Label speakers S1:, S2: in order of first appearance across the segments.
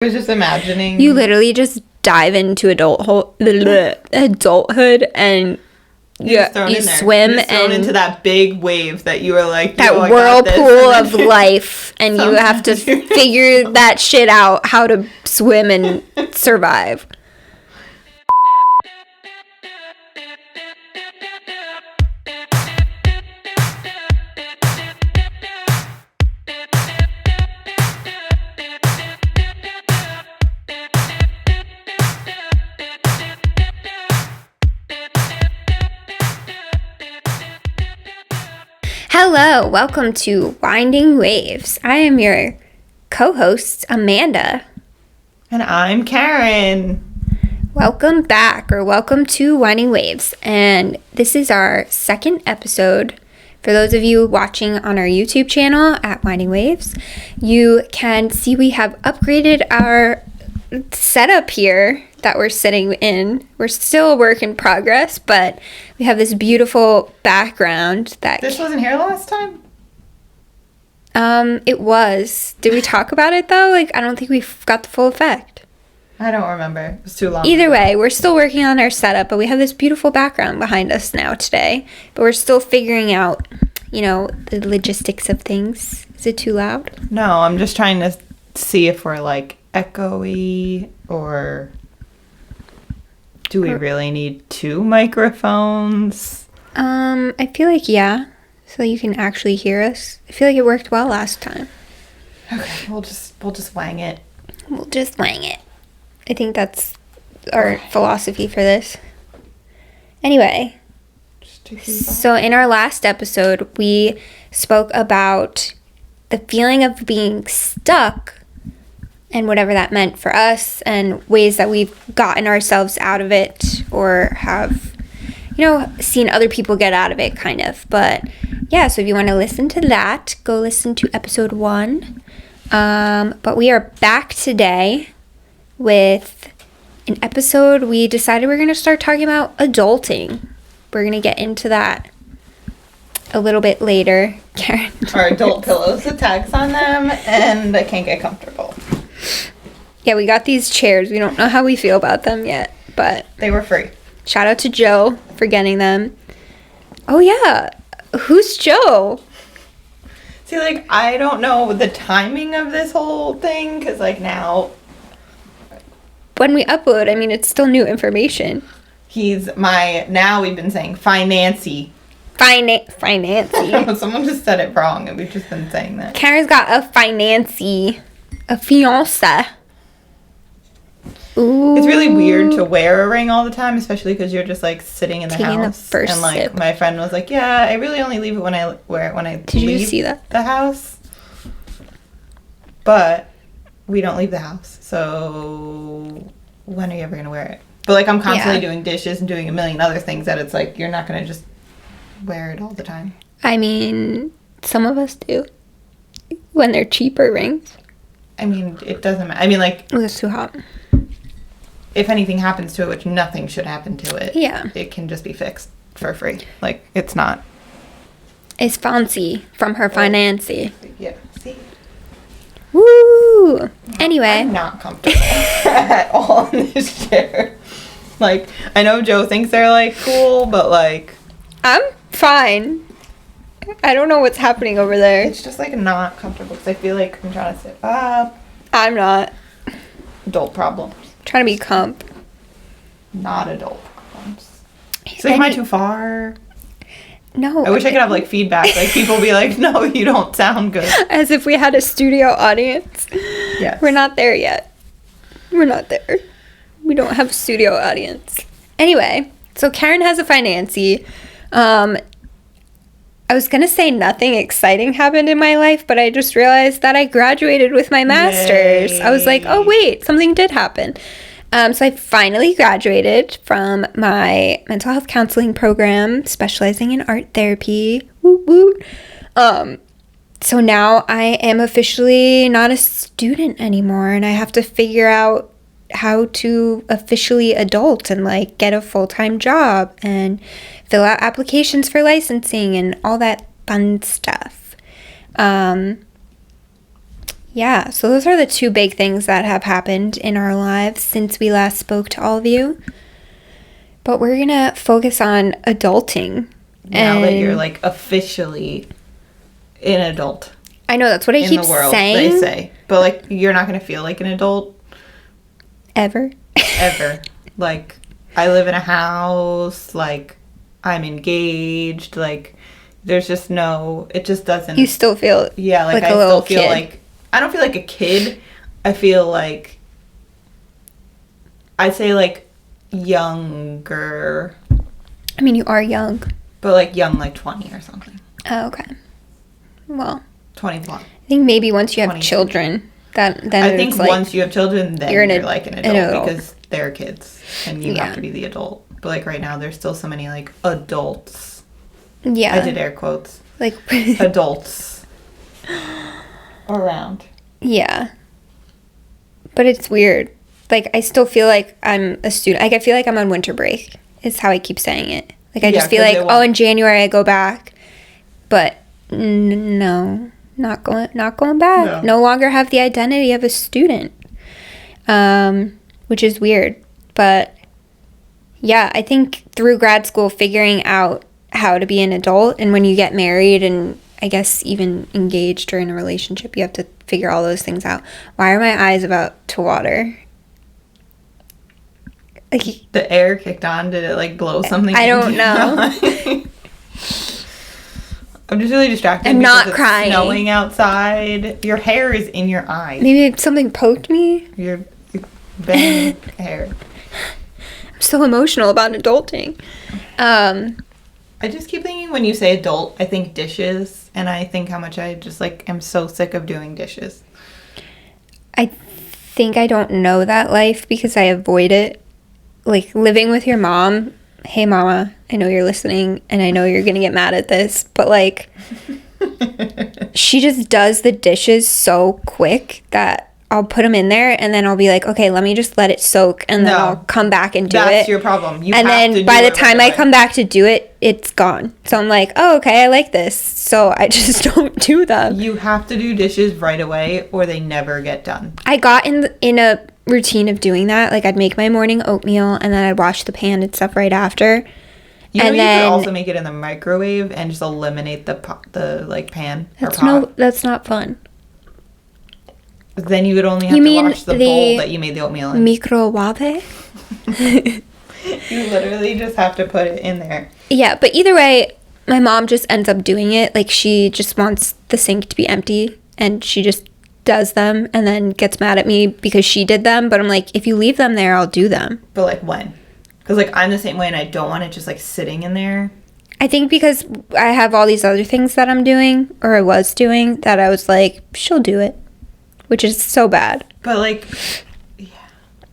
S1: I was just imagining.
S2: You literally just dive into adulthood and you swim
S1: and into that big wave that you were like,
S2: that whirlpool of life, and you have to figure that shit out, how to swim and survive. Hello, welcome to Winding Waves. I am your co-host, Amanda.
S1: And I'm Karen.
S2: Welcome back, or welcome to Winding Waves. And this is our second episode. For those of you watching on our YouTube channel at Winding Waves, you can see we have upgraded our setup here that we're sitting in. We're still a work in progress, but we have this beautiful background that...
S1: This wasn't here last time?
S2: It was. Did we talk about it, though? I don't think we got the full effect.
S1: I don't remember. It was too long
S2: Either
S1: ago.
S2: way, we're still working on our setup, but we have this beautiful background behind us now today. But we're still figuring out, the logistics of things. Is it too loud?
S1: No, I'm just trying to see if we're, echoey, or... Do we really need two microphones?
S2: I feel like, yeah. So you can actually hear us. I feel like it worked well last time.
S1: Okay, we'll just wang it.
S2: We'll just wang it. I think that's our philosophy for this. Anyway, so in our last episode, we spoke about the feeling of being stuck and whatever that meant for us, and ways that we've gotten ourselves out of it, or have, seen other people get out of it, kind of. But yeah, so if you want to listen to that, go listen to episode 1. But we are back today with an episode. We decided we're going to start talking about adulting. We're going to get into that a little bit later. Karen.
S1: Our adult pillows with tags on them, and I can't get comfortable.
S2: Yeah, we got these chairs. We don't know how we feel about them yet, but...
S1: They were free.
S2: Shout out to Joe for getting them. Oh, yeah. Who's Joe?
S1: See, I don't know the timing of this whole thing, because, now...
S2: When we upload, it's still new information.
S1: He's now we've been saying financy.
S2: Financy.
S1: Someone just said it wrong, and we've just been saying that.
S2: Karen's got a financy. A fiancé. Ooh.
S1: It's really weird to wear a ring all the time, especially because you're just sitting in the
S2: Taking
S1: house.
S2: The first
S1: and
S2: sip.
S1: My friend was like, "Yeah, I really only leave it when I wear it when I
S2: Did
S1: leave
S2: you see that?
S1: The house." But we don't leave the house, so when are you ever gonna wear it? But I'm constantly doing dishes and doing a million other things that it's you're not gonna just wear it all the time.
S2: Some of us do when they're cheaper rings.
S1: It doesn't matter.
S2: Oh, that's too hot.
S1: If anything happens to it, which nothing should happen to it, it can just be fixed for free. It's not.
S2: It's fancy from her financy.
S1: Yeah, see?
S2: Woo! Anyway.
S1: I'm not comfortable at all in this chair. I know Joe thinks they're, cool, but,
S2: I'm fine. I don't know what's happening over there.
S1: It's just, not comfortable, because I feel like I'm trying to sit up.
S2: I'm not.
S1: Adult problems.
S2: Trying to be comp.
S1: Not adult problems. Am I too far?
S2: No.
S1: I wish I could have, feedback. People be like, no, you don't sound good.
S2: As if we had a studio audience.
S1: Yes.
S2: We're not there yet. We're not there. We don't have a studio audience. Anyway, so Karen has a financy. I was going to say nothing exciting happened in my life, but I just realized that I graduated with my master's. Yay. I was like, oh, wait, something did happen. So I finally graduated from my mental health counseling program, specializing in art therapy. Woot woot. So now I am officially not a student anymore, and I have to figure out how to officially adult and get a full-time job and fill out applications for licensing and all that fun stuff. Yeah, so those are the two big things that have happened in our lives since we last spoke to all of you. But we're going to focus on adulting.
S1: Now that you're, like, officially an adult.
S2: I know, that's what I keep saying.
S1: They say. But, like, you're not going to feel like an adult.
S2: Ever.
S1: Like, I live in a house. Like, I'm engaged. Like, there's just no... It just doesn't...
S2: You still feel
S1: yeah, like
S2: I
S1: still feel
S2: kid.
S1: like... I don't feel like a kid. I feel like... I'd say, like, younger.
S2: I mean, you are young.
S1: But, like, young, like, 20 or something.
S2: Oh, okay. Well...
S1: 21.
S2: I think maybe once you have
S1: 22.
S2: children, then
S1: I think
S2: it's like...
S1: once you have children, then you're like an adult. Because they're kids. And you have to be the adult. But, like, right now, there's still so many, like, adults.
S2: Yeah.
S1: I did air quotes.
S2: Like...
S1: adults. Around.
S2: Yeah. But it's weird. Like, I still feel like I'm a student. Like, I feel like I'm on winter break, is how I keep saying it. Like, I just feel like, oh, in January I go back. But, no. Not going back. No longer have the identity of a student. Which is weird. But, yeah, I think through grad school, figuring out how to be an adult, and when you get married and I guess even engaged or in a relationship, you have to figure all those things out. Why are my eyes about to water? Like,
S1: the air kicked on. Did it, like, blow something?
S2: I don't know.
S1: I'm just really distracted.
S2: I'm not
S1: it's
S2: crying.
S1: Snowing outside. Your hair is in your eyes.
S2: Maybe something poked me.
S1: Your bang hair.
S2: I'm so emotional about adulting.
S1: I just keep thinking when you say adult, I think dishes, and I think how much I just, like, am so sick of doing dishes.
S2: I think I don't know that life because I avoid it. Like, living with your mom, hey, mama, I know you're listening, and I know you're gonna get mad at this, but, like, she just does the dishes so quick that I'll put them in there, and then I'll be like, okay, let me just let it soak, and then I'll come back and do it.
S1: That's your problem.
S2: And then by the time I come back to do it, it's gone. So I'm like, oh, okay, I like this. So I just don't do them.
S1: You have to do dishes right away, or they never get done.
S2: I got in a routine of doing that. Like, I'd make my morning oatmeal, and then I'd wash the pan and stuff right after.
S1: You could also make it in the microwave and just eliminate the pan or pot.
S2: That's not fun.
S1: Then you would only have to wash the bowl that you made the oatmeal in.
S2: Microwave?
S1: You literally just have to put it in there.
S2: Yeah, but either way, my mom just ends up doing it. Like, she just wants the sink to be empty, and she just does them and then gets mad at me because she did them. But I'm like, if you leave them there, I'll do them.
S1: But, like, when? Because, like, I'm the same way, and I don't want it just, like, sitting in there.
S2: I think because I have all these other things that I'm doing, or I was doing, that I was like, she'll do it. Which is so bad.
S1: But, like, yeah.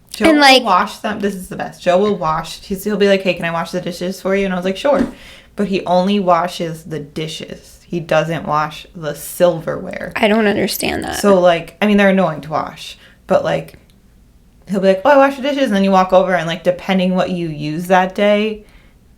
S1: Joe will wash them. This is the best. Joe will wash. He'll be like, hey, can I wash the dishes for you? And I was like, sure. But he only washes the dishes. He doesn't wash the silverware.
S2: I don't understand that.
S1: So, like, I mean, they're annoying to wash. But, like, he'll be like, oh, I washed the dishes. And then you walk over and, like, depending what you use that day,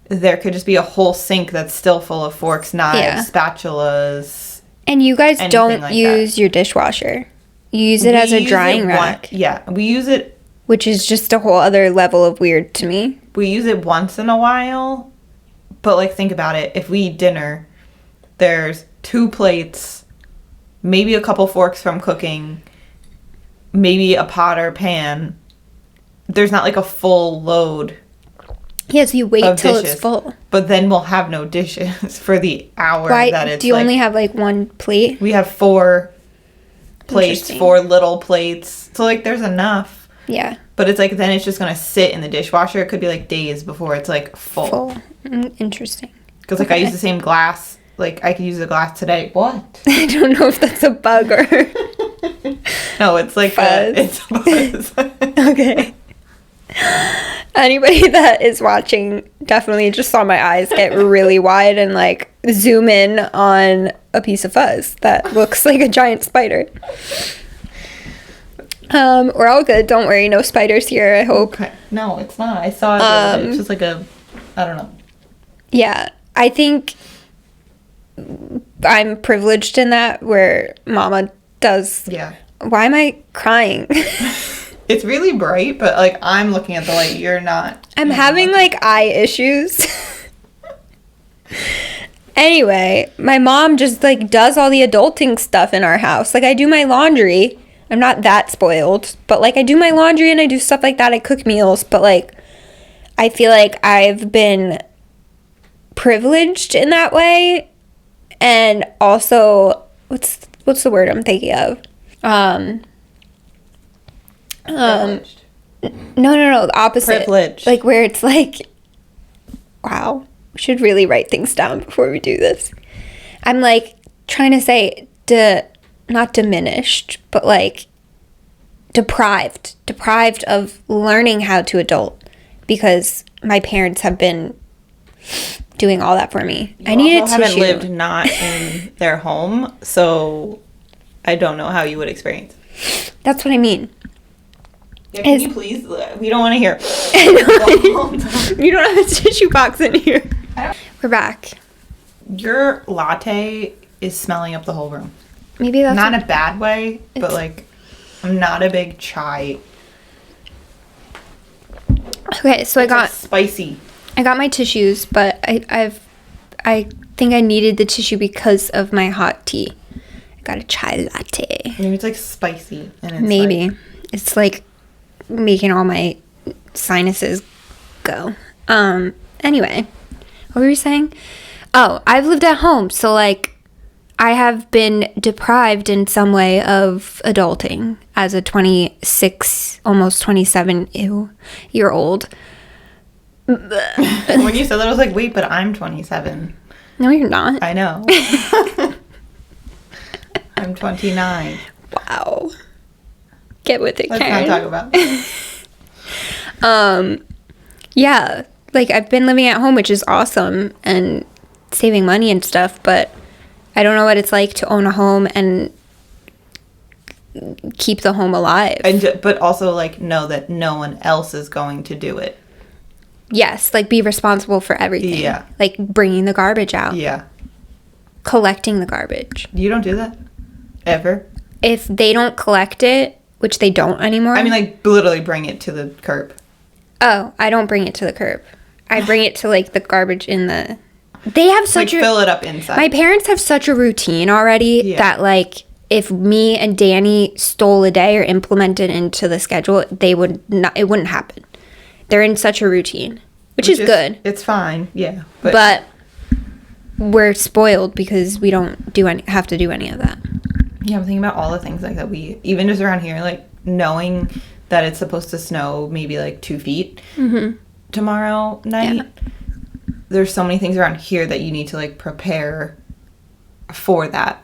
S1: there could just be a whole sink that's still full of forks, knives, spatulas.
S2: And you guys don't use your dishwasher. You use it as a drying rack.
S1: Yeah, we use it.
S2: Which is just a whole other level of weird to me.
S1: We use it once in a while. But, like, think about it. If we eat dinner, there's 2 plates, maybe a couple forks from cooking, maybe a pot or pan. There's not, like, a full load.
S2: Yeah, so you wait till it's full.
S1: But then we'll have no dishes for the hour that it's,
S2: do you only have, like, 1 plate?
S1: We have 4 plates, 4 little plates. So, like, there's enough.
S2: Yeah.
S1: But it's like, then it's just going to sit in the dishwasher. It could be, like, days before it's, like, full.
S2: Interesting.
S1: Because, like, I use the same glass. Like, I could use the glass today. What?
S2: I don't know if that's a bug or...
S1: No, it's like it's a buzz.
S2: Okay. Anybody that is watching definitely just saw my eyes get really wide and, like, zoom in on a piece of fuzz that looks like a giant spider. We're all good. Don't worry. No spiders here, I hope.
S1: Okay. No, it's not. I saw it. It's just like I don't know.
S2: Yeah. I think I'm privileged in that where Mama does Why am I crying?
S1: It's really bright, but, like, I'm looking at the light. You're not.
S2: I'm having, like, eye issues. Anyway, my mom just, like, does all the adulting stuff in our house. Like, I do my laundry. I'm not that spoiled. But, like, I do my laundry and I do stuff like that. I cook meals. But, like, I feel like I've been privileged in that way. And also, what's the word I'm thinking of?
S1: Privileged.
S2: No, the opposite.
S1: Privileged.
S2: Like, where it's like, wow, we should really write things down before we do this. I'm, like, trying to say, not diminished, but, like, deprived of learning how to adult, because my parents have been doing all that for me.
S1: I needed to haven't lived not in their home, so I don't know how you would experience.
S2: That's what I mean.
S1: Yeah, can you please? We don't want to hear.
S2: You don't have a tissue box in here. We're back.
S1: Your latte is smelling up the whole room.
S2: Maybe that's
S1: not in a bad way, but like, I'm not a big chai.
S2: Okay, so
S1: It's like spicy.
S2: I got my tissues, but I think I needed the tissue because of my hot tea. I got a chai latte.
S1: Maybe it's like spicy, and it's
S2: maybe
S1: like,
S2: it's like making all my sinuses go. Anyway, what were you saying? Oh, I've lived at home, so like I have been deprived in some way of adulting as a 26, almost 27 year old.
S1: When you said that, I was like, wait, but I'm 27.
S2: No, you're not.
S1: I know. I'm 29.
S2: Wow. Get with it,
S1: Let's
S2: Karen.
S1: not talk about that.
S2: Yeah, like I've been living at home, which is awesome, and saving money and stuff, but I don't know what it's like to own a home and keep the home alive.
S1: But also, like, know that no one else is going to do it.
S2: Yes, like be responsible for everything.
S1: Yeah.
S2: Like bringing the garbage out.
S1: Yeah.
S2: Collecting the garbage.
S1: You don't do that? Ever?
S2: If they don't collect it, which they don't anymore.
S1: I mean, like, literally bring it to the curb.
S2: Oh, I don't bring it to the curb. I bring it to, like, the garbage in the... They have such
S1: like, fill it up inside.
S2: My parents have such a routine already that, like, if me and Danny stole a day or implemented into the schedule, it wouldn't happen. They're in such a routine, which is good.
S1: It's fine, yeah.
S2: But we're spoiled because we don't have to do any of that.
S1: Yeah, I'm thinking about all the things like that even just around here, like knowing that it's supposed to snow maybe like 2 feet tomorrow night. Yeah. There's so many things around here that you need to like prepare for that.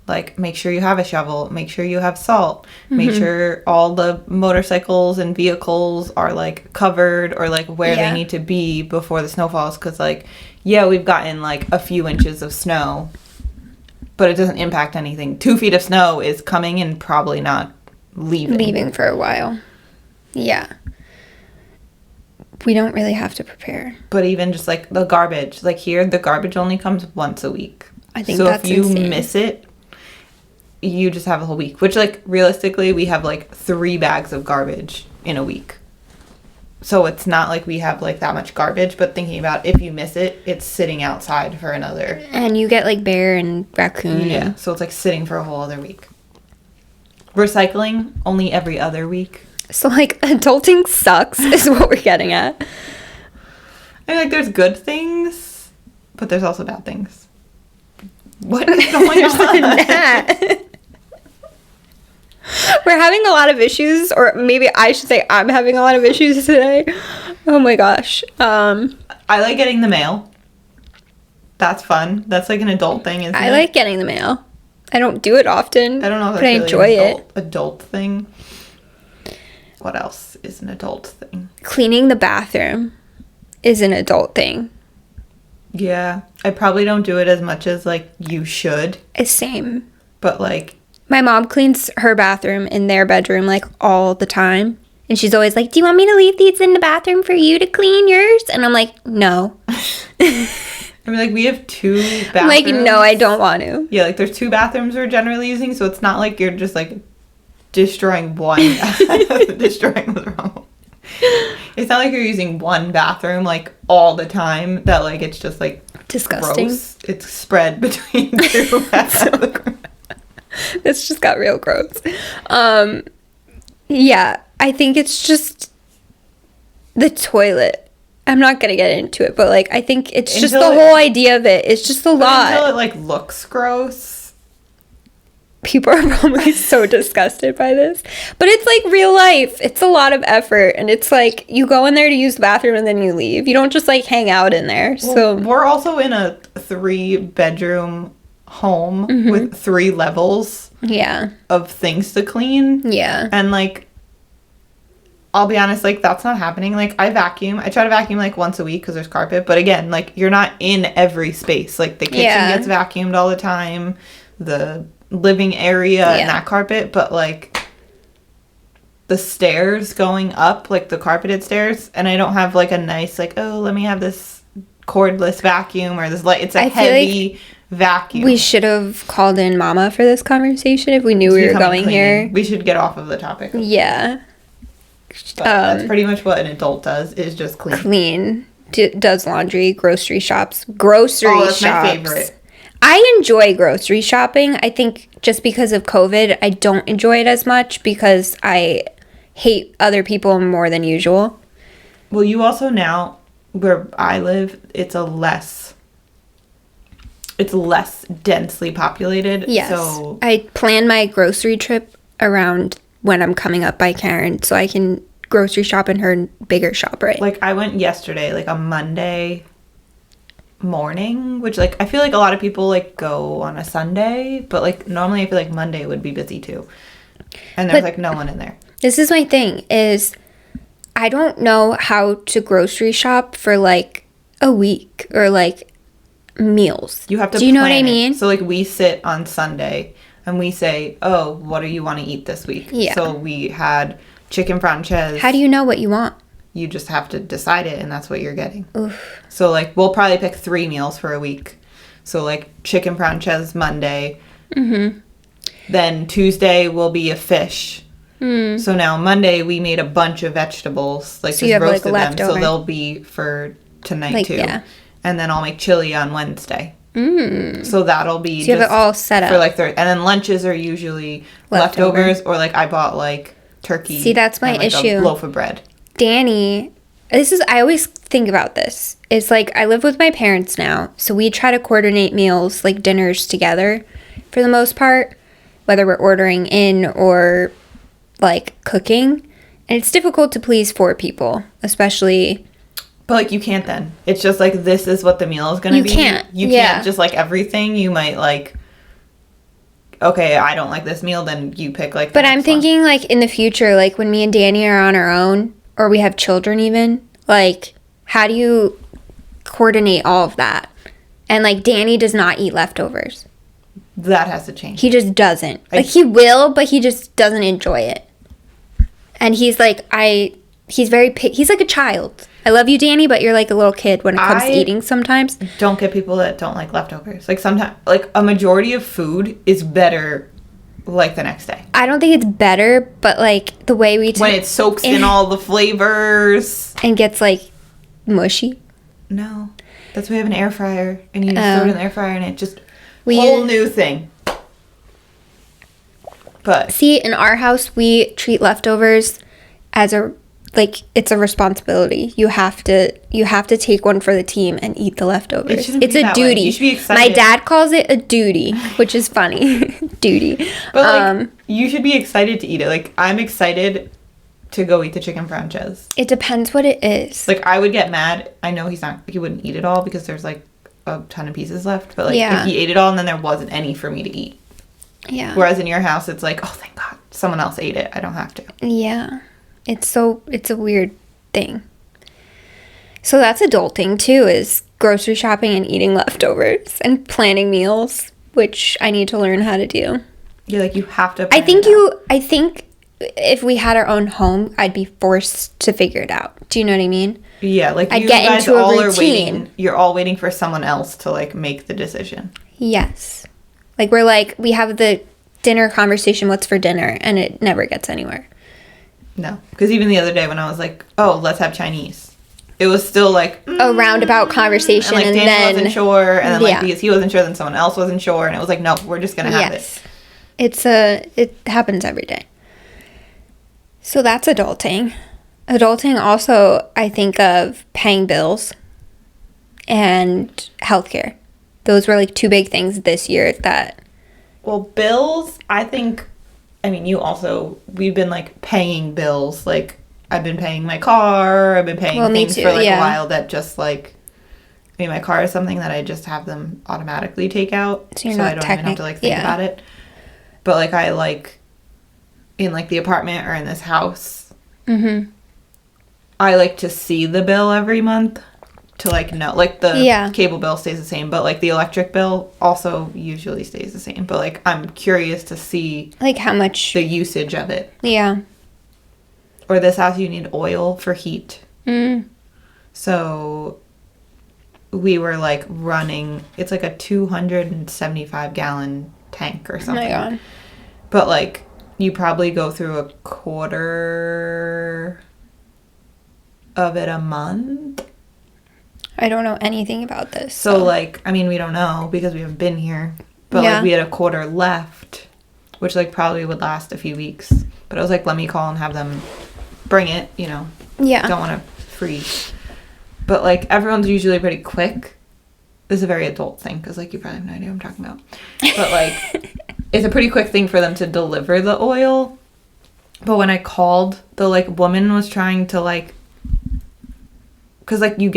S1: Like, make sure you have a shovel, make sure you have salt, make sure all the motorcycles and vehicles are like covered or like where they need to be before the snow falls. Because like, yeah, we've gotten like a few inches of snow, but it doesn't impact anything. 2 feet of snow is coming and probably not leaving
S2: for a while. Yeah. We don't really have to prepare.
S1: But even just like the garbage, like here, the garbage only comes once a week.
S2: I think
S1: that's insane. So if you miss it, you just have a whole week. Which, like, realistically, we have like 3 bags of garbage in a week. So it's not like we have like that much garbage, but thinking about if you miss it, it's sitting outside for another.
S2: And you get like bear and raccoon.
S1: Yeah, so it's like sitting for a whole other week. Recycling only every other week.
S2: So like adulting sucks is what we're getting at.
S1: I mean, like, there's good things, but there's also bad things. What is going on?
S2: We're having a lot of issues, or maybe I should say I'm having a lot of issues today. Oh my gosh.
S1: I like getting the mail. That's fun. That's like an adult thing, isn't it?
S2: I like getting the mail. I don't do it often.
S1: I don't know if that's
S2: but I enjoy it.
S1: Adult thing. What else is an adult thing?
S2: Cleaning the bathroom is an adult thing.
S1: Yeah. I probably don't do it as much as, like, you should.
S2: It's same.
S1: But, like...
S2: My mom cleans her bathroom in their bedroom, like, all the time. And she's always like, do you want me to leave these in the bathroom for you to clean yours? And I'm like, no.
S1: I mean, like, we have 2 bathrooms.
S2: I'm like, no, I don't want to.
S1: Yeah, like, there's 2 bathrooms we're generally using, so it's not like you're just, like, destroying one. Destroying was wrong. It's not like you're using one bathroom like all the time. That like it's just like
S2: disgusting.
S1: Gross. It's spread between two bathrooms.
S2: This just got real gross. Yeah, I think it's just the toilet. I'm not gonna get into it, but like I think it's just the whole idea of it. It's just a lot.
S1: Until it like looks gross.
S2: People are probably so disgusted by this, but it's like real life. It's a lot of effort, and it's like you go in there to use the bathroom and then you leave. You don't just like hang out in there.
S1: Well,
S2: so
S1: we're also in a 3-bedroom home with 3 levels.
S2: Yeah.
S1: Of things to clean.
S2: Yeah.
S1: And like, I'll be honest, like that's not happening. Like I vacuum. I try to vacuum like once a week because there's carpet. But again, like you're not in every space. Like the kitchen gets vacuumed all the time. The living area and that carpet, but like the stairs going up, like the carpeted stairs, and I don't have like a nice like, oh, let me have this cordless vacuum or this it's a heavy vacuum.
S2: We should have called in Mama for this conversation if we knew we were going here.
S1: We should get off of the topic.
S2: Yeah.
S1: But that's pretty much what an adult does, is just clean.
S2: Does laundry, grocery shops. That's
S1: my favorite.
S2: I enjoy grocery shopping. I think just because of COVID, I don't enjoy it as much because I hate other people more than usual.
S1: Well, you also now, where I live, it's less densely populated.
S2: Yes.
S1: So
S2: I plan my grocery trip around when I'm coming up by Karen so I can grocery shop in her bigger shop, right?
S1: Like I went yesterday, like a Monday morning, which like I feel like a lot of people like go on a Sunday, but like normally I feel like Monday would be busy too, and there's like no one in there.
S2: This is my thing, is I don't know how to grocery shop for like a week or like meals.
S1: You have to.
S2: Do you know what I mean?
S1: So like we sit on Sunday and we say, oh, what do you want to eat this week?
S2: Yeah.
S1: So we had chicken franchise.
S2: How do you know what you want?
S1: You just have to decide it, and that's what you're getting.
S2: Oof.
S1: So, like, we'll probably pick 3 meals for a week. So, like, chicken franchise Monday. Mm-hmm. Then Tuesday will be a fish. Mm. So now Monday we made a bunch of vegetables. Like, so just roasted them. So they'll be for tonight, like, too. Yeah. And then I'll make chili on Wednesday. Mm. So that'll be
S2: so you have it all set up.
S1: For, like, and then lunches are usually leftovers. Or, like, I bought, like, turkey.
S2: See, that's my issue.
S1: A loaf of bread.
S2: Danny, I always think about this. It's like I live with my parents now, so we try to coordinate meals, like dinners together for the most part, whether we're ordering in or like cooking. And it's difficult to please 4 people, especially.
S1: But like you can't then. It's just like this is what the meal is going to be. You can't just like everything. You might like, okay, I don't like this meal, then you pick like the
S2: But I'm thinking like in the future, like when me and Danny are on our own, or we have children even, like, how do you coordinate all of that? And, like, Danny does not eat leftovers.
S1: That has to change.
S2: He just doesn't. Like, he will, but he just doesn't enjoy it. And he's like, he's like a child. I love you, Danny, but you're like a little kid when it comes to eating sometimes.
S1: Don't get people that don't like leftovers. Like, sometimes, like, a majority of food is better like the next day.
S2: I don't think it's better, but like the way
S1: when it soaks in all the flavors
S2: and gets like mushy.
S1: No, that's why we have an air fryer, and you just throw it in the air fryer, and it just whole new thing. But
S2: see, in our house, we treat leftovers as it's a responsibility. You have to take one for the team and eat the leftovers. It's a duty.
S1: You should be excited.
S2: My dad calls it a duty, which is funny. Duty.
S1: But like, you should be excited to eat it. Like, I'm excited to go eat the chicken franchise.
S2: It depends what it is.
S1: Like, I would get mad. I know he wouldn't eat it all because there's like a ton of pieces left. But like, if he ate it all and then there wasn't any for me to eat.
S2: Yeah.
S1: Whereas in your house, it's like, oh, thank God, someone else ate it. I don't have to.
S2: Yeah. It's a weird thing. So that's adulting too, is grocery shopping and eating leftovers and planning meals, which I need to learn how to do.
S1: Yeah, like you have to.
S2: I think if we had our own home, I'd be forced to figure it out. Do you know what I mean?
S1: Yeah, like
S2: I'd
S1: you
S2: get
S1: guys
S2: into a
S1: all
S2: routine.
S1: are waiting. You're all waiting for someone else to like make the decision.
S2: Yes. Like we have the dinner conversation, what's for dinner, and it never gets anywhere.
S1: No, because even the other day when I was like, oh, let's have Chinese, it was still like
S2: a roundabout conversation,
S1: and
S2: Danny
S1: then wasn't sure, and then
S2: yeah.
S1: because he wasn't sure, then someone else wasn't sure, and it was like, no, we're just gonna have it.
S2: It happens every day. So that's adulting. Adulting also, I think of paying bills and healthcare. Those were like 2 big things this year that...
S1: Well, bills, I think, I mean, we've been like paying bills. Like, I've been paying my car, I've been paying things for like a while that just like, I mean, my car is something that I just have them automatically take out. So I don't even have to like think about it. But like, I like, in like the apartment or in this house, I like to see the bill every month to like know, like the cable bill stays the same, but like the electric bill also usually stays the same. But like, I'm curious to see
S2: like how much
S1: the usage of it.
S2: Yeah.
S1: Or this house, you need oil for heat. So we were like running, it's like a 275 gallon tank or something.
S2: Oh my God.
S1: But like, you probably go through a quarter of it a month.
S2: I don't know anything about this.
S1: So like, I mean, we don't know because we haven't been here. But like, we had a quarter left, which like probably would last a few weeks. But I was like, let me call and have them bring it, you know.
S2: Yeah.
S1: Don't want to freeze. But like, everyone's usually pretty quick. This is a very adult thing because like, you probably have no idea what I'm talking about. But like, it's a pretty quick thing for them to deliver the oil. But when I called, the like woman was trying to like, because like you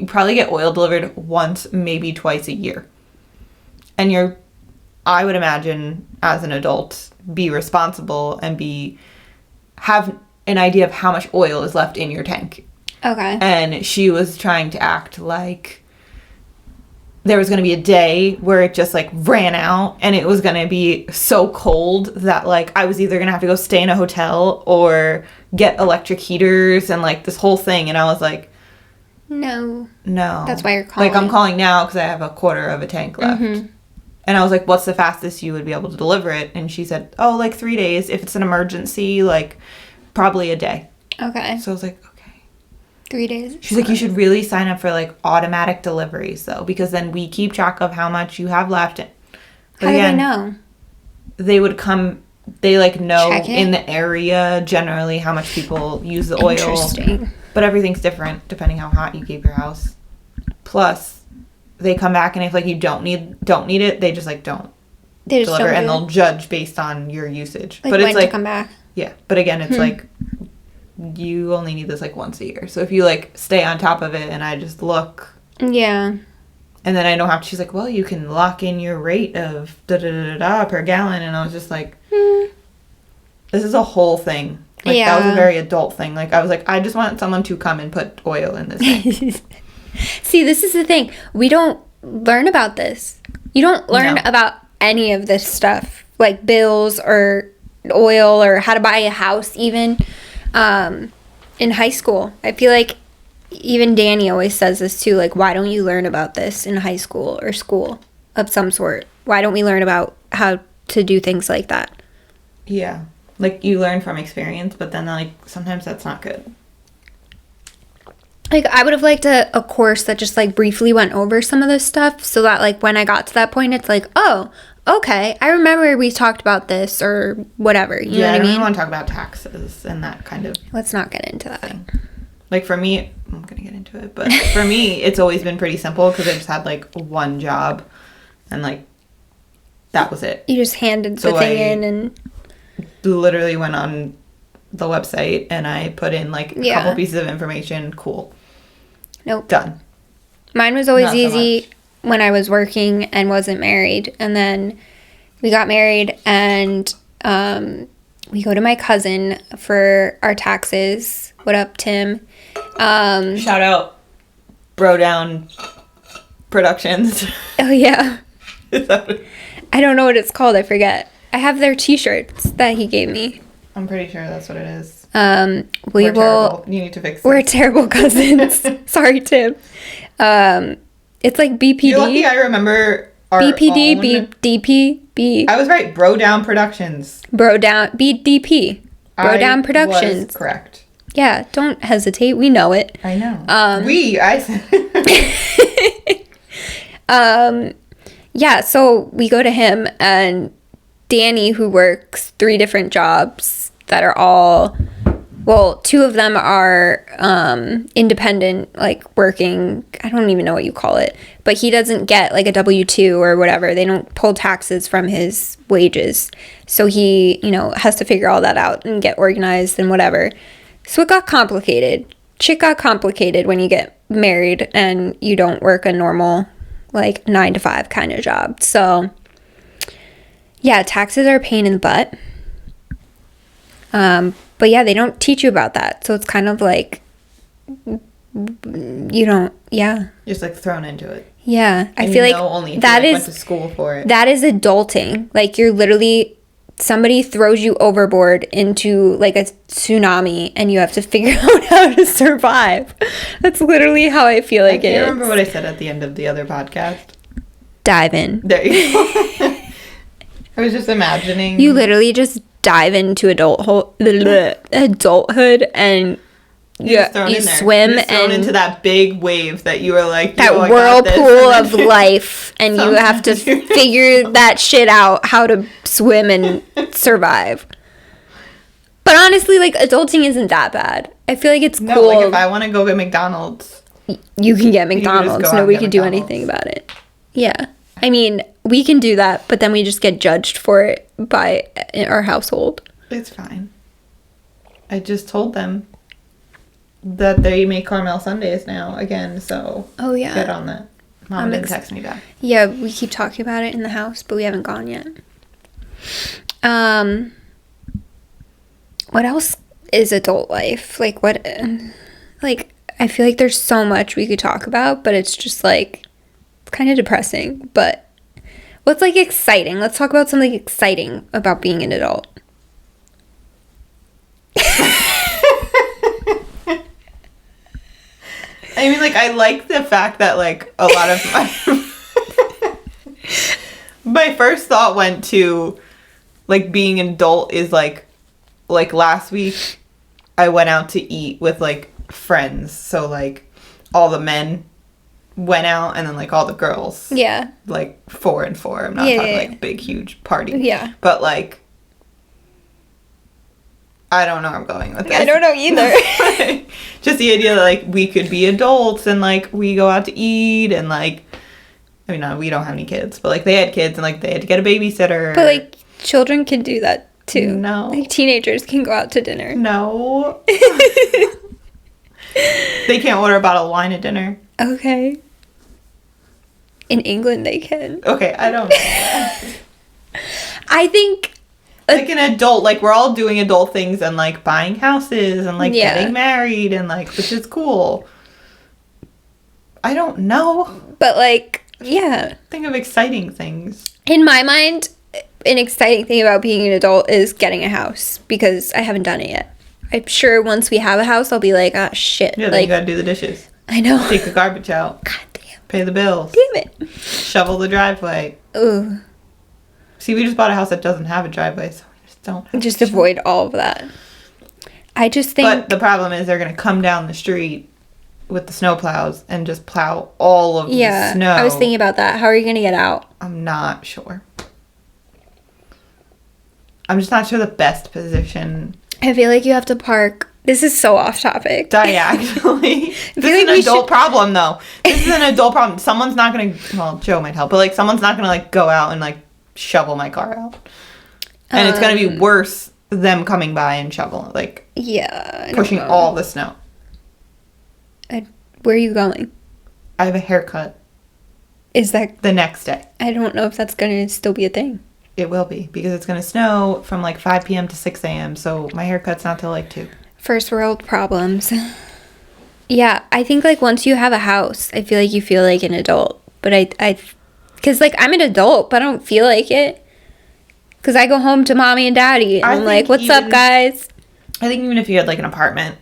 S1: probably get oil delivered once, maybe twice a year. And I would imagine as an adult, be responsible and have an idea of how much oil is left in your tank.
S2: Okay.
S1: And she was trying to act like there was going to be a day where it just like ran out and it was going to be so cold that like I was either going to have to go stay in a hotel or get electric heaters and like this whole thing. And I was like, no.
S2: That's why you're calling.
S1: Like, I'm calling now because I have a quarter of a tank left. And I was like, what's the fastest you would be able to deliver it? And she said, oh, like 3 days. If it's an emergency, like probably a day.
S2: Okay.
S1: So I was like, okay.
S2: 3 days.
S1: She's like, you should really sign up for like automatic deliveries though, because then we keep track of how much you have left. But
S2: how do they know?
S1: They would come, they like know in the area generally how much people use the oil.
S2: Interesting.
S1: But everything's different depending how hot you keep your house. Plus, they come back and if like you don't need it, they just like don't deliver and they'll judge based on your usage.
S2: Like
S1: but
S2: when
S1: it's like
S2: to come back.
S1: Yeah, but again, it's like you only need this like once a year. So if you like stay on top of it and I just look.
S2: Yeah.
S1: And then I don't have to, she's like, well, you can lock in your rate of da-da-da-da per gallon. And I was just like, this is a whole thing. Like, that was a very adult thing. Like, I was like, I just want someone to come and put oil in this thing.
S2: See, this is the thing. We don't learn about this. You don't learn about any of this stuff. Like, bills or oil or how to buy a house even in high school. I feel like even Danny always says this too. Like, why don't you learn about this in high school or school of some sort? Why don't we learn about how to do things like that?
S1: Yeah. Like, you learn from experience, but then, like, sometimes that's not good.
S2: Like, I would have liked a course that just, like, briefly went over some of this stuff so that, like, when I got to that point, it's like, oh, okay, I remember we talked about this or whatever. You know what I mean?
S1: I don't want to talk about taxes and that kind of
S2: Let's not get into that.
S1: thing. Like, for me, I'm going to get into it, but for me, it's always been pretty simple because I just had, like, one job and, like, that was it.
S2: You just handed the thing in and...
S1: literally went on the website and I put in like a couple pieces of information. Cool.
S2: Nope.
S1: Done.
S2: Mine was always easy when I was working and wasn't married. And then we got married and we go to my cousin for our taxes. What up, Tim?
S1: Shout out Bro Down Productions.
S2: Oh, yeah.
S1: Is that what...
S2: I don't know what it's called. I forget. I have their t-shirts that he gave me.
S1: I'm pretty sure that's what it is.
S2: We're terrible.
S1: You need to fix it.
S2: We're terrible cousins. Sorry, Tim. It's like BPD.
S1: You're lucky I remember our
S2: BPD,
S1: own...
S2: DP.
S1: I was right. Bro Down Productions.
S2: Bro Down. BDP. Bro Down Productions.
S1: Was correct.
S2: Yeah, don't hesitate. We know it.
S1: I know. I said.
S2: Yeah, so we go to him, and Danny, who works 3 different jobs that are all, well, 2 of them are independent, like working, I don't even know what you call it, but he doesn't get like a W-2 or whatever. They don't pull taxes from his wages. So he, has to figure all that out and get organized and whatever. So it got complicated. Shit got complicated when you get married and you don't work a normal, like 9 to 5 kind of job. So yeah, taxes are a pain in the butt. But yeah, they don't teach you about that. So it's kind of like, you don't, yeah.
S1: Just like thrown into it.
S2: Yeah. I feel like
S1: only if you went to school for it.
S2: That is adulting. Like you're literally, somebody throws you overboard into like a tsunami and you have to figure out how to survive. That's literally how I feel like it is.
S1: I remember what I said at the end of the other podcast.
S2: Dive in.
S1: There you go. I was just imagining.
S2: You literally just dive into adulthood and you swim
S1: and into that big wave that you were like,
S2: that whirlpool of life, and you have to figure that shit out, how to swim and survive. But honestly, like, adulting isn't that bad. I feel like it's cool.
S1: No, like if I want to go get McDonald's,
S2: you can get McDonald's. Nobody can do anything about it. Yeah. I mean, we can do that, but then we just get judged for it by our household.
S1: It's fine. I just told them that they make caramel sundaes now again, so
S2: oh yeah,
S1: get on that. Mom didn't text me back.
S2: Yeah, we keep talking about it in the house, but we haven't gone yet. What else is adult life? Like what? Like I feel like there's so much we could talk about, but it's just like it's kind of depressing. But what's like exciting? Let's talk about something exciting about being an adult.
S1: I mean, like, I like the fact that, like, a lot of my first thought went to, like, being an adult is, like, last week, I went out to eat with, like, friends. So, like, all the men went out, and then, like, all the girls.
S2: Yeah.
S1: Like, 4 and 4. I'm not talking, like, big, huge party.
S2: Yeah.
S1: But, like, I don't know where I'm going with this.
S2: I don't know either.
S1: Just the idea that, like, we could be adults and, like, we go out to eat and, like, I mean, no, we don't have any kids, but, like, they had kids and, like, they had to get a babysitter.
S2: But, like, children can do that, too.
S1: No.
S2: Like, teenagers can go out to dinner.
S1: No. They can't order a bottle of wine at dinner.
S2: Okay. In England, they can.
S1: Okay, I don't know.
S2: I think...
S1: Like an adult, like we're all doing adult things and like buying houses and like getting married and like, which is cool. I don't know.
S2: But like, yeah.
S1: Think of exciting things.
S2: In my mind, an exciting thing about being an adult is getting a house because I haven't done it yet. I'm sure once we have a house, I'll be like, ah, shit.
S1: Yeah, then
S2: like,
S1: you gotta do the dishes.
S2: I know.
S1: Take the garbage out.
S2: God damn.
S1: Pay the bills.
S2: Damn it.
S1: Shovel the driveway.
S2: Ooh.
S1: See, we just bought a house that doesn't have a driveway, so we just don't have
S2: just avoid all of that. I just think...
S1: But the problem is they're going to come down the street with the snow plows and just plow all of the snow.
S2: I was thinking about that. How are you going to get out?
S1: I'm not sure. I'm just not sure the best position.
S2: I feel like you have to park... This is so off topic.
S1: Diagonally. This is an adult problem, though. This is an adult problem. Someone's not going to... Well, Joe might help, but, like, someone's not going to, like, go out and, like, shovel my car out. And it's going to be worse them coming by and shoveling, like...
S2: Yeah.
S1: Pushing all the snow.
S2: Where are you going?
S1: I have a haircut.
S2: Is that...
S1: The next day.
S2: I don't know if that's going to still be a thing.
S1: It will be, because it's going to snow from, like, 5 p.m. to 6 a.m., so my haircut's not till, like, 2.
S2: First world problems. Yeah, I think, like, once you have a house, I feel like you feel like an adult. But because, like, I'm an adult, but I don't feel like it. Because I go home to mommy and daddy, and I'm like, what's up, guys?
S1: I think even if you had, like, an apartment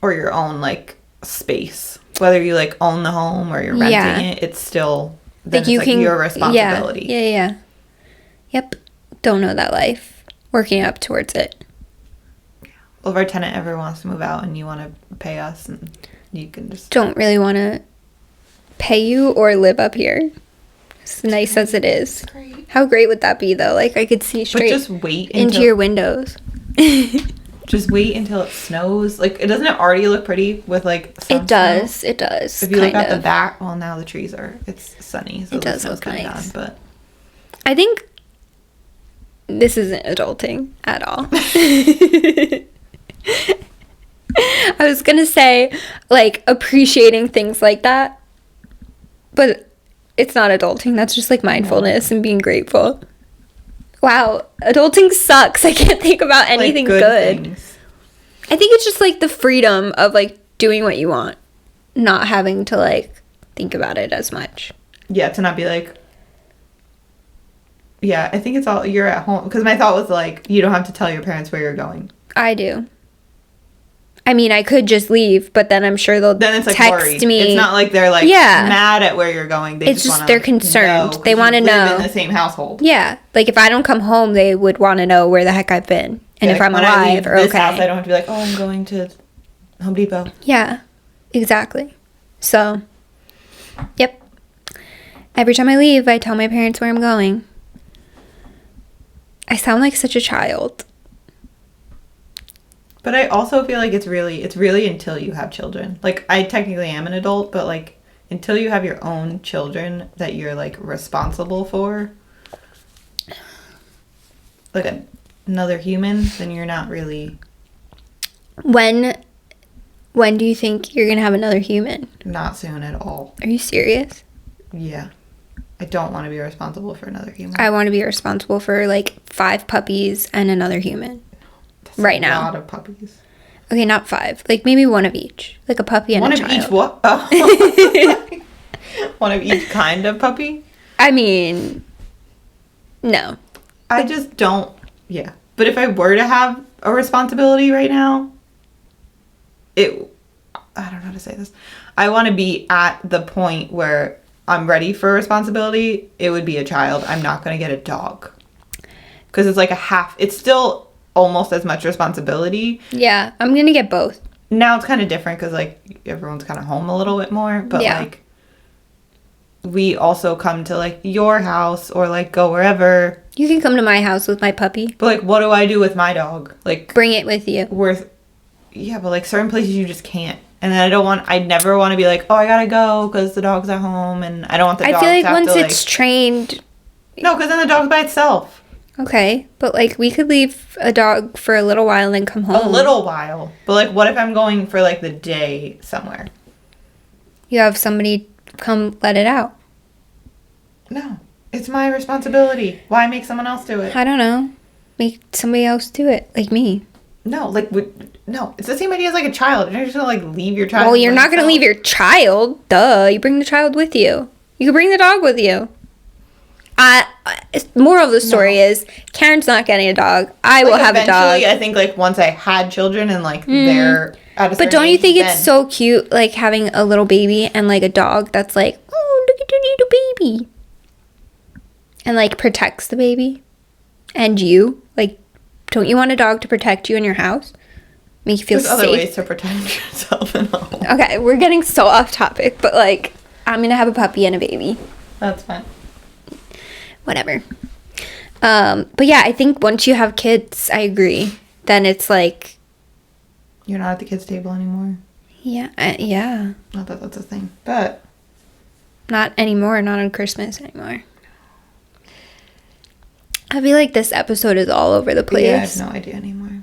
S1: or your own, like, space, whether you, like, own the home or you're renting it, it's still, then like, it's, like, your responsibility.
S2: Yeah. Yep. Don't know that life. Working up towards it.
S1: Well, if our tenant ever wants to move out and you want to pay us, and you can just...
S2: Don't really want to pay you or live up here. As nice as it is.
S1: Great.
S2: How great would that be, though? Like, I could see straight
S1: just wait
S2: into your windows.
S1: Just wait until it snows. Like, doesn't it already look pretty with, like, some
S2: It does.
S1: snow?
S2: It does.
S1: If you look at the back, well, now the trees are... It's sunny, so
S2: it does
S1: the snow's
S2: look
S1: coming
S2: nice.
S1: down, but...
S2: I think this isn't adulting at all. I was going to say, like, appreciating things like that. But it's not adulting. That's just, like, mindfulness and being grateful. Wow. Adulting sucks. I can't think about anything
S1: like
S2: good.
S1: Things.
S2: I think it's just, like, the freedom of, like, doing what you want. Not having to, like, think about it as much.
S1: Yeah, to not be like... Yeah, I think it's all... You're at home. Because my thought was, like, you don't have to tell your parents where you're going.
S2: I do. I mean, I could just leave, but then I'm sure they'll
S1: then it's like
S2: text
S1: worried.
S2: me.
S1: It's not like they're like mad at where you're going. They
S2: it's just they're concerned. They want to know.
S1: In the same household.
S2: Yeah, like if I don't come home, they would want to know where the heck I've been and if I'm alive or okay.
S1: House, I don't have to be like, oh, I'm going to Home Depot.
S2: Yeah, exactly. So, yep. Every time I leave, I tell my parents where I'm going. I sound like such a child.
S1: But I also feel like it's really until you have children. Like, I technically am an adult, but, like, until you have your own children that you're, like, responsible for, like, another human, then you're not really...
S2: When do you think you're going to have another human?
S1: Not soon at all.
S2: Are you serious?
S1: Yeah. I don't want to be responsible for another human.
S2: I want to be responsible for, like, 5 puppies and another human. Right now.
S1: A lot of puppies.
S2: Okay, not 5. Like, maybe one of each. Like, a puppy and a child.
S1: One of each what? Oh. One of each kind of puppy?
S2: I mean, no.
S1: I just don't... Yeah. But if I were to have a responsibility right now, I don't know how to say this. I want to be at the point where I'm ready for a responsibility. It would be a child. I'm not going to get a dog. Because it's like a half... It's still... almost as much responsibility.
S2: Yeah, I'm gonna get both.
S1: Now it's kind of different because, like, everyone's kind of home a little bit more. But, yeah. Like, we also come to, like, your house or, like, go wherever.
S2: You can come to my house with my puppy.
S1: But, like, what do I do with my dog? Like...
S2: Bring it with you.
S1: Yeah, but, like, certain places you just can't. And then I never want to be like, oh, I gotta go because the dog's at home. And I don't want the dog to have to,
S2: I feel like once it's trained...
S1: No, because then the dog's by itself.
S2: Okay, but, like, we could leave a dog for a little while and then come home.
S1: A little while. But, like, what if I'm going for, like, the day somewhere?
S2: You have somebody come let it out.
S1: No. It's my responsibility. Why make someone else do it?
S2: I don't know. Make somebody else do it, like me.
S1: No, like, no. It's the same idea as, like, a child. You're just gonna, like, leave your child.
S2: Well, you're not gonna leave your child. Duh. You bring the child with you. You can bring the dog with you. Moral of the story is Karen's not getting a dog. I will have a dog.
S1: I think, like, once I had children and, like, they're at a certain
S2: But don't you
S1: age,
S2: think it's so cute, like, having a little baby and, like, a dog that's like, oh, look at your little baby. And, like, protects the baby. And you. Like, don't you want a dog to protect you in your house? Make you feel safe?
S1: There's other ways to protect yourself in a home.
S2: Okay, we're getting so off topic. But, like, I'm going to have a puppy and a baby.
S1: That's fine.
S2: Whatever. But yeah, I think once you have kids, I agree. Then it's like...
S1: You're not at the kids' table anymore.
S2: Yeah, yeah.
S1: Not that that's a thing, but...
S2: Not anymore, not on Christmas anymore. I feel like this episode is all over the place.
S1: Yeah, I have no idea anymore.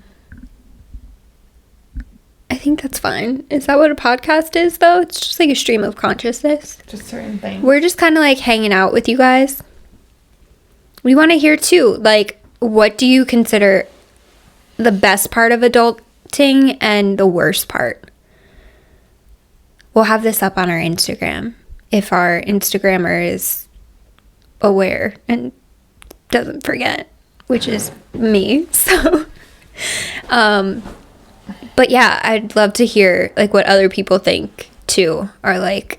S2: I think that's fine. Is that what a podcast is, though? It's just like a stream of consciousness.
S1: Just certain things.
S2: We're just kind of like hanging out with you guys. We want to hear, too, like, what do you consider the best part of adulting and the worst part? We'll have this up on our Instagram if our Instagrammer is aware and doesn't forget, which is me. So, but yeah, I'd love to hear, like, what other people think, too, are, like,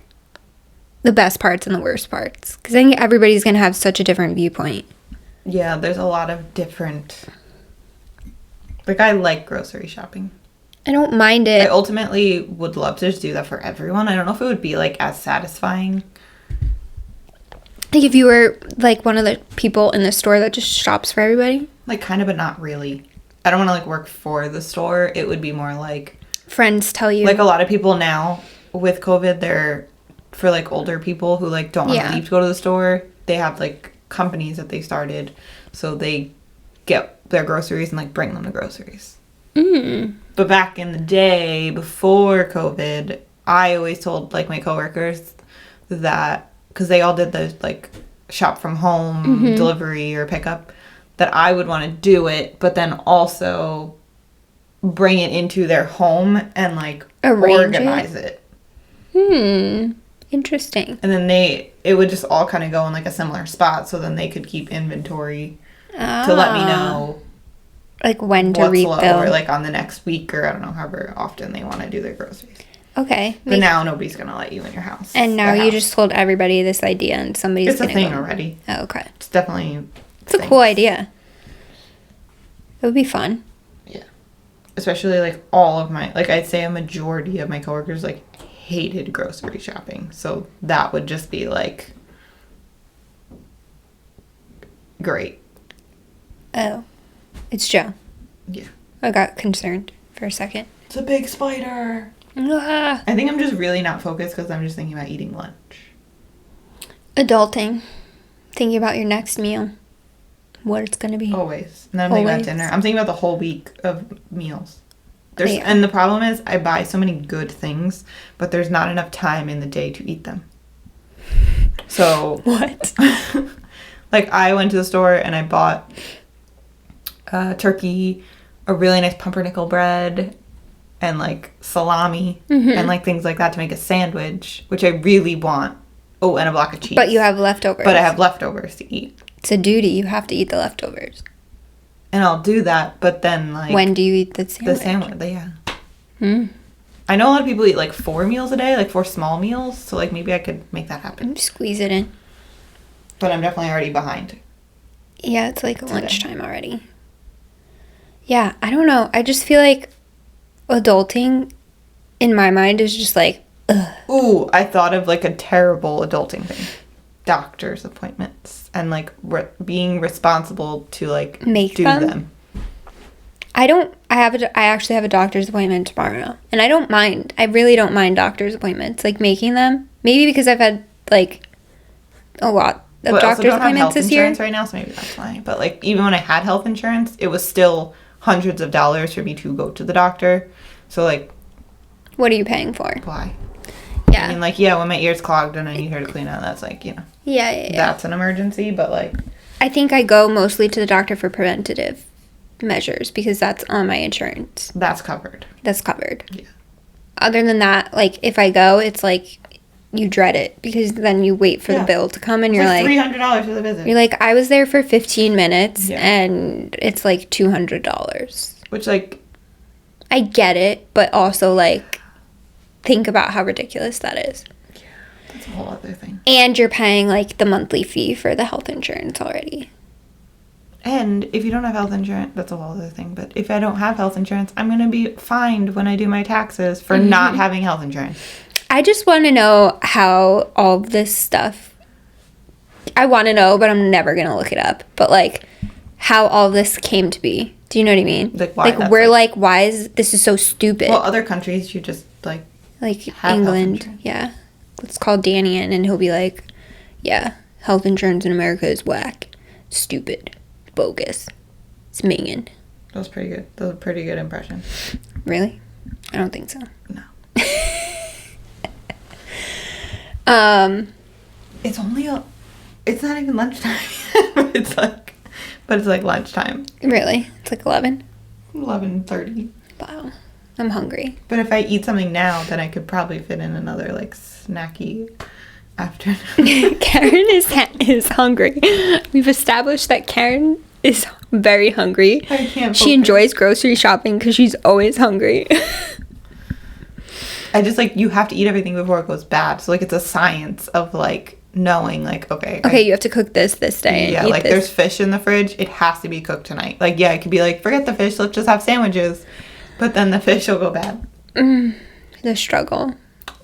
S2: the best parts and the worst parts. Because I think everybody's going to have such a different viewpoint.
S1: Yeah, there's a lot of different... Like, I like grocery shopping.
S2: I don't mind it.
S1: I ultimately would love to just do that for everyone. I don't know if it would be, like, as satisfying.
S2: Like, if you were, like, one of the people in the store that just shops for everybody?
S1: Like, kind of, but not really. I don't want to, like, work for the store. It would be more like...
S2: Friends tell you.
S1: Like, a lot of people now, with COVID, they're... For, like, older people who, like, don't want to leave to go to the store, they have, like, companies that they started. So they get their groceries and, like, bring them the groceries. But back in the day, before COVID, I always told, like, my coworkers that... Because they all did the, like, shop from home, delivery, or pickup... that I would want to do it, but then also bring it into their home and, like, organize it.
S2: Interesting.
S1: And then it would just all kind of go in, like, a similar spot, so then they could keep inventory to let me know,
S2: like, when to
S1: what's
S2: refill.
S1: low, or, like, on the next week, or I don't know, however often they want to do their groceries.
S2: Okay.
S1: But now nobody's going to let you in your house.
S2: And now you just told everybody this idea, and somebody's going to...
S1: It's a thing already.
S2: Oh, okay.
S1: It's definitely...
S2: It's a cool idea. It would be fun.
S1: Yeah. Especially, like, all of my... Like, I'd say a majority of my coworkers, like, hated grocery shopping. So that would just be, like... great.
S2: Oh. It's Joe.
S1: Yeah.
S2: I got concerned for a second.
S1: It's a big spider.
S2: Ah.
S1: I think I'm just really not focused because I'm just thinking about eating lunch.
S2: Adulting. Thinking about your next meal. What it's going to be.
S1: Always. And then I'm thinking about dinner. I'm thinking about the whole week of meals. And the problem is I buy so many good things, but there's not enough time in the day to eat them. So...
S2: What?
S1: Like, I went to the store and I bought turkey, a really nice pumpernickel bread, and, like, salami, and, like, things like that to make a sandwich, which I really want. Oh, and a block of cheese.
S2: But you have leftovers.
S1: But I have leftovers to eat.
S2: It's a duty. You have to eat the leftovers.
S1: And I'll do that, but then, like...
S2: When do you eat the sandwich?
S1: The sandwich, yeah. I know a lot of people eat, like, 4 meals a day, like, 4 small meals, so, like, maybe I could make that happen.
S2: Squeeze it in.
S1: But I'm definitely already behind.
S2: Yeah, it's, like, lunchtime already. Yeah, I don't know. I just feel like adulting, in my mind, is just, like, ugh.
S1: Ooh, I thought of, like, a terrible adulting thing. Doctor's appointments. And, like, being responsible to, like, do them.
S2: I actually have a doctor's appointment tomorrow. And I don't mind. I really don't mind doctor's appointments. Like, making them. Maybe because I've had, like, a lot of doctor's appointments this year.
S1: I also don't have health insurance right now, so maybe that's why. But, like, even when I had health insurance, it was still hundreds of dollars for me to go to the doctor. So, like...
S2: What are you paying for?
S1: Why?
S2: Yeah.
S1: I mean, like, yeah, when my ear's clogged and I need her to clean out, that's, like, you know.
S2: Yeah.
S1: That's an emergency, but, like...
S2: I think I go mostly to the doctor for preventative measures because that's on my insurance.
S1: That's covered.
S2: Yeah. Other than that, like, if I go, it's, like... You dread it because then you wait for the bill to come and you're like
S1: $300 for the visit.
S2: You're like, I was there for 15 minutes and it's like $200.
S1: Which, like,
S2: I get it, but also, like, think about how ridiculous that is.
S1: Yeah, that's a whole other thing.
S2: And you're paying, like, the monthly fee for the health insurance already.
S1: And if you don't have health insurance, that's a whole other thing. But if I don't have health insurance, I'm going to be fined when I do my taxes for not having health insurance.
S2: I just want to know how all of this stuff... I want to know, but I'm never going to look it up. But, like, how all this came to be. Do you know what I mean?
S1: Like, why?
S2: Like, we're like, why is... This is so stupid.
S1: Well, other countries, you just, like
S2: England. Yeah. Let's call Danny in, and he'll be like, yeah, health insurance in America is whack. Stupid. Bogus. It's minging.
S1: That was pretty good. That was a pretty good impression.
S2: Really? I don't think so.
S1: No. It's only it's not even lunchtime. It's like lunchtime.
S2: Really? It's like 11?
S1: 11:30.
S2: Wow. I'm hungry.
S1: But if I eat something now, then I could probably fit in another, like, snacky afternoon.
S2: Karen is hungry. We've established that Karen is very hungry.
S1: I can't
S2: She enjoys grocery shopping because she's always hungry.
S1: I just, like, you have to eat everything before it goes bad. So, like, it's a science of, like, knowing, like, okay.
S2: Okay, you have to cook this day.
S1: Yeah,
S2: and eat
S1: like,
S2: this.
S1: there's fish in the fridge. It has to be cooked tonight. Like, yeah, it could be like, forget the fish. Let's just have sandwiches. But then the fish will go bad.
S2: The struggle.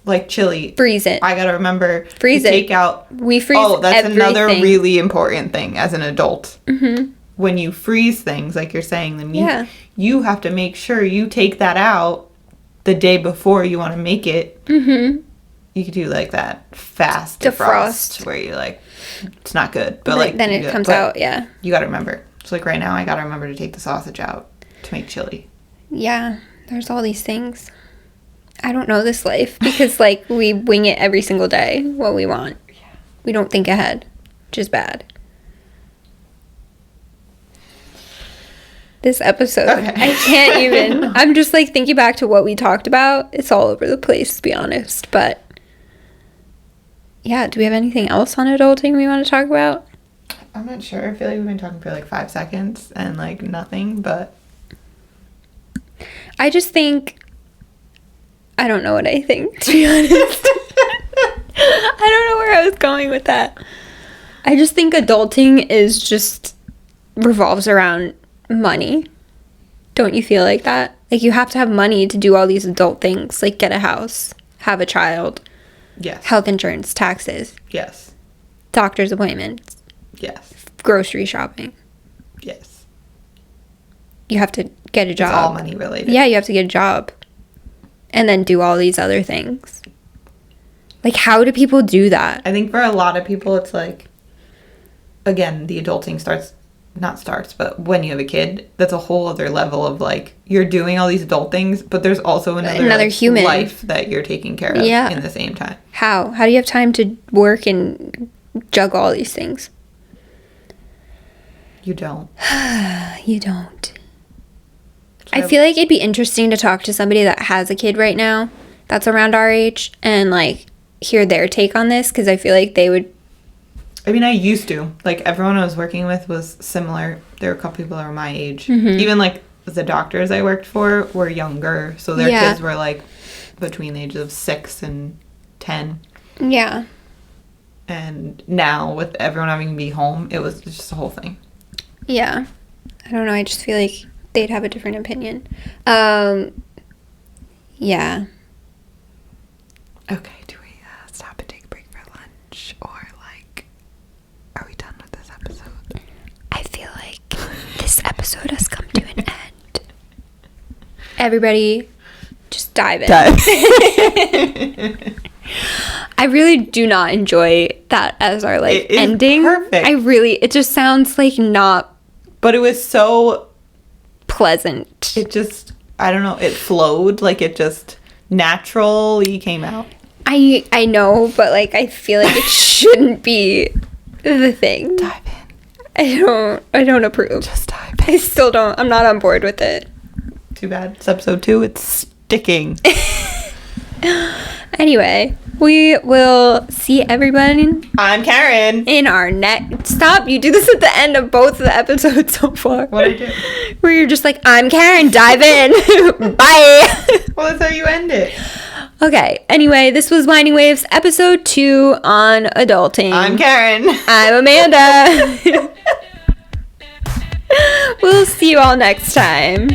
S1: Like chili.
S2: Freeze it.
S1: I gotta remember.
S2: Freeze it.
S1: Take out.
S2: We freeze
S1: that's
S2: everything.
S1: another really important thing as an adult.
S2: Mm-hmm.
S1: When you freeze things, like you're saying, the meat,
S2: Yeah.
S1: you have to make sure you take that out the day before you want to make it.
S2: Mm-hmm.
S1: You could do like that fast
S2: Defrost.
S1: where you like, it's not good, but like
S2: then it comes out. Yeah.
S1: You gotta remember. So like right now, I gotta remember to take the sausage out to make chili.
S2: Yeah. There's all these things. I don't know this life because, like, we wing it every single day what we want. Yeah. We don't think ahead, which is bad. This episode,
S1: okay.
S2: I can't even. I'm just, like, thinking back to what we talked about. It's all over the place, to be honest. But, yeah, do we have anything else on adulting we want to talk about?
S1: I'm not sure. I feel like we've been talking for, like, 5 seconds and, like, nothing, but...
S2: I just think... I don't know what I think, to be honest. I don't know where I was going with that. I just think adulting is just revolves around money. Don't you feel like that? Like, you have to have money to do all these adult things, like get a house, have a child,
S1: Yes.
S2: health insurance, taxes,
S1: Yes.
S2: doctor's appointments,
S1: Yes.
S2: grocery shopping.
S1: Yes.
S2: You have to get a job.
S1: It's all money related.
S2: Yeah, you have to get a job. And then do all these other things. Like, how do people do that?
S1: I think for a lot of people, it's like, again, the adulting but when you have a kid, that's a whole other level of, like, you're doing all these adult things, but there's also another like,
S2: human
S1: life that you're taking care of in the same time.
S2: How? How do you have time to work and juggle all these things?
S1: You don't.
S2: You don't. I feel like it'd be interesting to talk to somebody that has a kid right now that's around our age and, like, hear their take on this, because I feel like they would...
S1: I mean, I used to. Like, everyone I was working with was similar. There were a couple people that were my age.
S2: Mm-hmm.
S1: Even, like, the doctors I worked for were younger, so their kids were, like, between the ages of 6 and 10.
S2: Yeah.
S1: And now, with everyone having to be home, it was just a whole thing.
S2: Yeah. I don't know. I just feel like they'd have a different opinion. Yeah.
S1: Okay, do we stop and take a break for lunch? Or, like, are we done with this episode?
S2: I feel like this episode has come to an end. Everybody, just dive in. I really do not enjoy that as our, like, ending.
S1: Perfect.
S2: It just sounds like not...
S1: But it was so...
S2: pleasant.
S1: It just, I don't know, it flowed, like it just naturally came out.
S2: I know, but, like, I feel like it shouldn't be the thing.
S1: Dive in.
S2: I don't approve.
S1: Just dive in.
S2: I still don't. I'm not on board with it.
S1: Too bad. It's episode 2. It's sticking.
S2: Anyway, we will see everyone.
S1: I'm Karen.
S2: In our next... Stop. You do this at the end of both of the episodes so far.
S1: What did I do?
S2: Where you're just like, I'm Karen. Dive in. Bye.
S1: Well, that's how you end it.
S2: Okay. Anyway, this was Winding Waves episode 2 on adulting.
S1: I'm Karen.
S2: I'm Amanda. We'll see you all next time.